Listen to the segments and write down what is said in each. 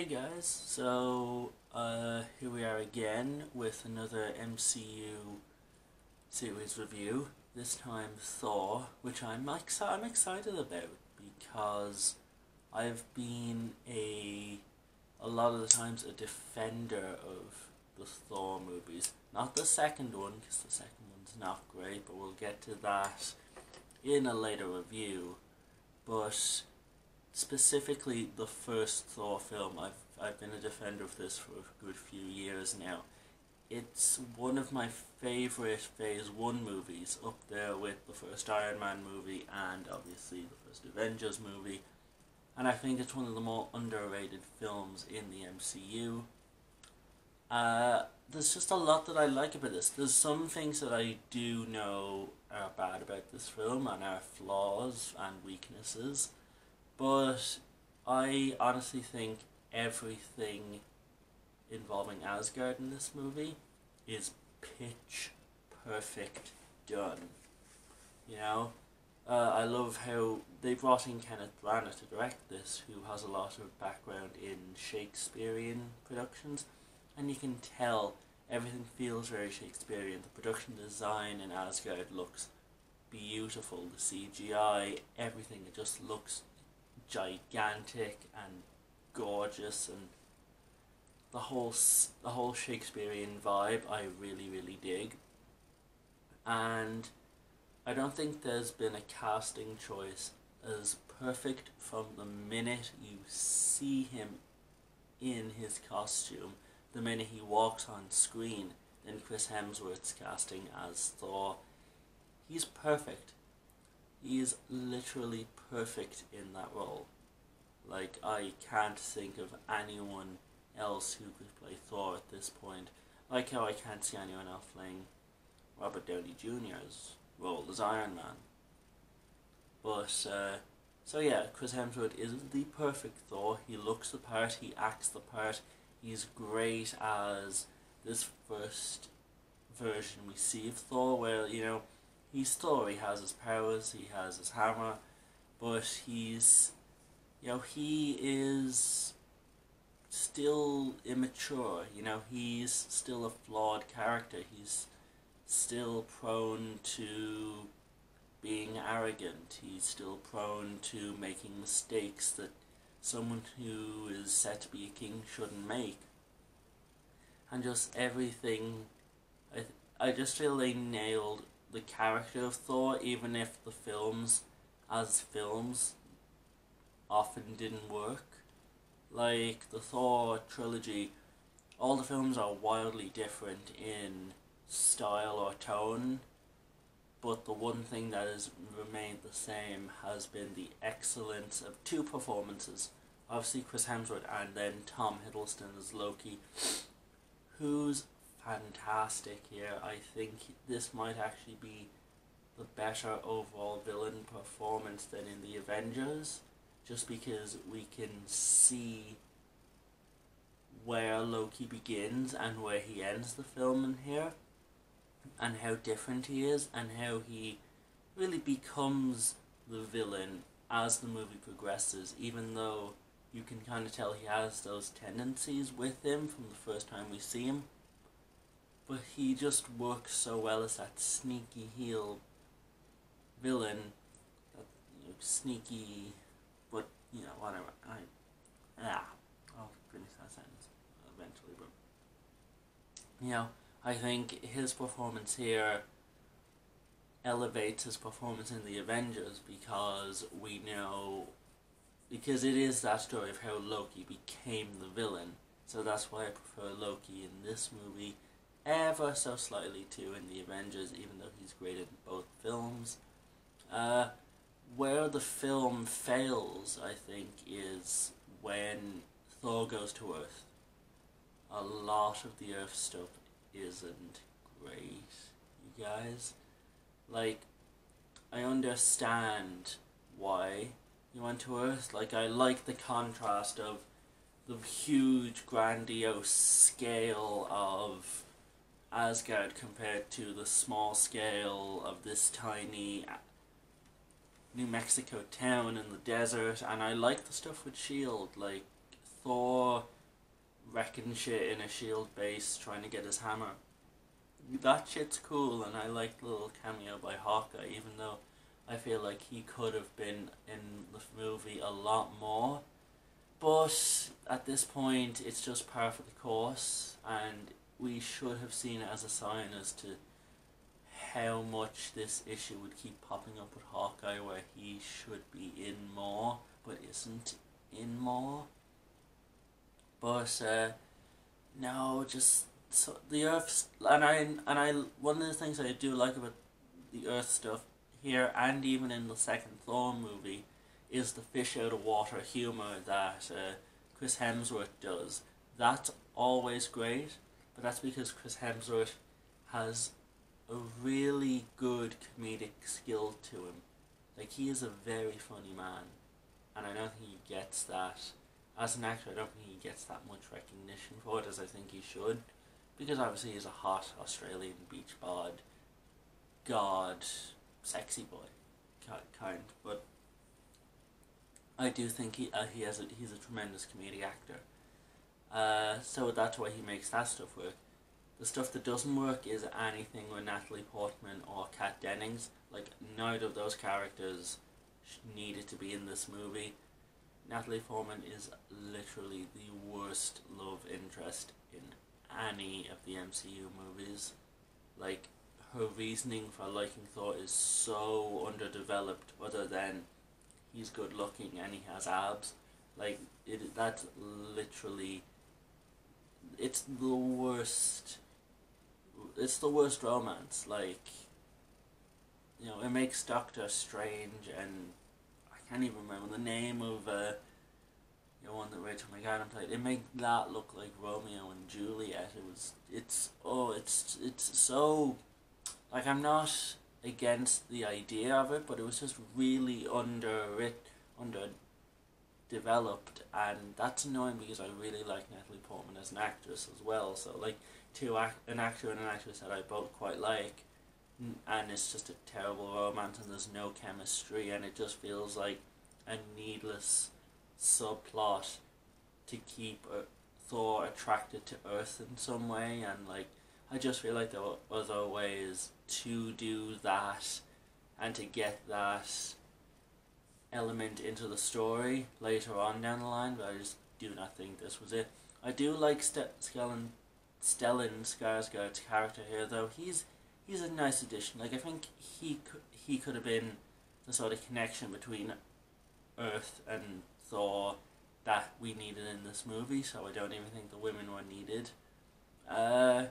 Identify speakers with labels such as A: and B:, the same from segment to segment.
A: Hey guys, here we are again with another MCU series review. This time Thor, which I'm excited about because I've been a lot of the times a defender of the Thor movies. Not the second one, because the second one's not great, but we'll get to that in a later review. But specifically the first Thor film, I've been a defender of this for a good few years now. It's one of my favourite Phase 1 movies, up there with the first Iron Man movie and obviously the first Avengers movie. And I think it's one of the more underrated films in the MCU. There's just a lot that I like about this. There's some things that I do know are bad about this film and are flaws and weaknesses. But I honestly think everything involving Asgard in this movie is pitch perfect done. You know? I love how they brought in Kenneth Brannagh to direct this, who has a lot of background in Shakespearean productions, and you can tell everything feels very Shakespearean. The production design in Asgard looks beautiful. The CGI, everything, it just looks gigantic and gorgeous, and the whole Shakespearean vibe I really dig. And I don't think there's been a casting choice as perfect from the minute you see him in his costume, the minute he walks on screen, than Chris Hemsworth's casting as Thor. He's perfect. He is literally perfect in that role. Like, I can't think of anyone else who could play Thor at this point. Like how I can't see anyone else playing Robert Downey Jr.'s role as Iron Man. But, so yeah, Chris Hemsworth is the perfect Thor. He looks the part, he acts the part. He's great as this first version we see of Thor, where, you know, he's Thor, he has his powers, he has his hammer, but he's, you know, he is still immature, you know, he's still a flawed character, he's still prone to being arrogant, he's still prone to making mistakes that someone who is set to be a king shouldn't make. And just everything, I just feel they nailed the character of Thor, even if the films, as films, often didn't work. Like, the Thor trilogy, all the films are wildly different in style or tone, but the one thing that has remained the same has been the excellence of two performances. Obviously Chris Hemsworth and then Tom Hiddleston as Loki, who's fantastic here. I think this might actually be the better overall villain performance than in the Avengers, just because we can see where Loki begins and where he ends the film in here, and how different he is, and how he really becomes the villain as the movie progresses, even though you can kind of tell he has those tendencies with him from the first time we see him. But he just works so well as that sneaky heel villain, that, you know, sneaky, but, you know, whatever. I'll finish that sentence eventually, but, you know, I think his performance here elevates his performance in the Avengers, because we know, because it is that story of how Loki became the villain. So that's why I prefer Loki in this movie ever so slightly too in the Avengers, even though he's great in both films. Where the film fails, I think, is when Thor goes to Earth. A lot of the Earth stuff isn't great, you guys. Like, I understand why he went to Earth. Like, I like the contrast of the huge, grandiose scale of Asgard compared to the small scale of this tiny New Mexico town in the desert, and I like the stuff with S.H.I.E.L.D. Like, Thor wrecking shit in a shield base trying to get his hammer. That shit's cool, and I like the little cameo by Hawkeye, even though I feel like he could have been in the movie a lot more. But at this point, it's just par for the course, and we should have seen it as a sign as to how much this issue would keep popping up with Hawkeye, where he should be in more, but isn't in more. But no, just so the Earth, and I one of the things I do like about the Earth stuff here, and even in the second Thor movie, is the fish out of water humor that Chris Hemsworth does. That's always great, but that's because Chris Hemsworth has a really good comedic skill to him. Like, he is a very funny man, and I don't think he gets that. As an actor, I don't think he gets that much recognition for it as I think he should, because obviously he's a hot Australian beach bod, god, sexy boy, kind. But I do think he's a tremendous comedic actor. So that's why he makes that stuff work. The stuff that doesn't work is anything with Natalie Portman or Kat Dennings. Like, neither of those characters needed to be in this movie. Natalie Portman is literally the worst love interest in any of the MCU movies. Like, her reasoning for liking Thor is so underdeveloped, other than he's good looking and he has abs. Like, that's literally, it's the worst romance. Like, you know, it makes Doctor Strange, and I can't even remember the name of one that Rachel McAdams played. It made that look like Romeo and Juliet. It's so, like, I'm not against the idea of it, but it was just really underdeveloped, and that's annoying because I really like Natalie Portman as an actress as well. So, like, an actor and an actress that I both quite like, and it's just a terrible romance and there's no chemistry, and it just feels like a needless subplot to keep Thor attracted to Earth in some way. And, like, I just feel like there were other ways to do that and to get that element into the story later on down the line, but I just do not think this was it. I do like Stellan Skarsgård's character here, though. He's a nice addition. Like, I think he could have been the sort of connection between Earth and Thor that we needed in this movie, so I don't even think the women were needed. I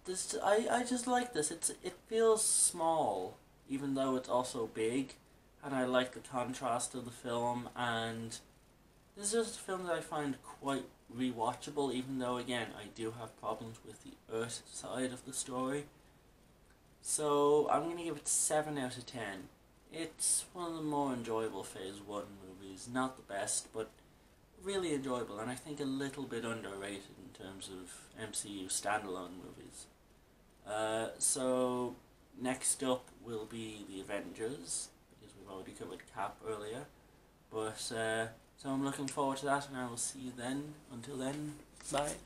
A: just like this. It feels small, even though it's also big, and I like the contrast of the film, and this is just a film that I find quite rewatchable, even though, again, I do have problems with the Earth side of the story. So I'm going to give it 7 out of 10. It's one of the more enjoyable Phase 1 movies. Not the best, but really enjoyable, and I think a little bit underrated in terms of MCU standalone movies. So next up will be the Avengers, because we've already covered Cap earlier. But so I'm looking forward to that, and I will see you then. Until then, bye.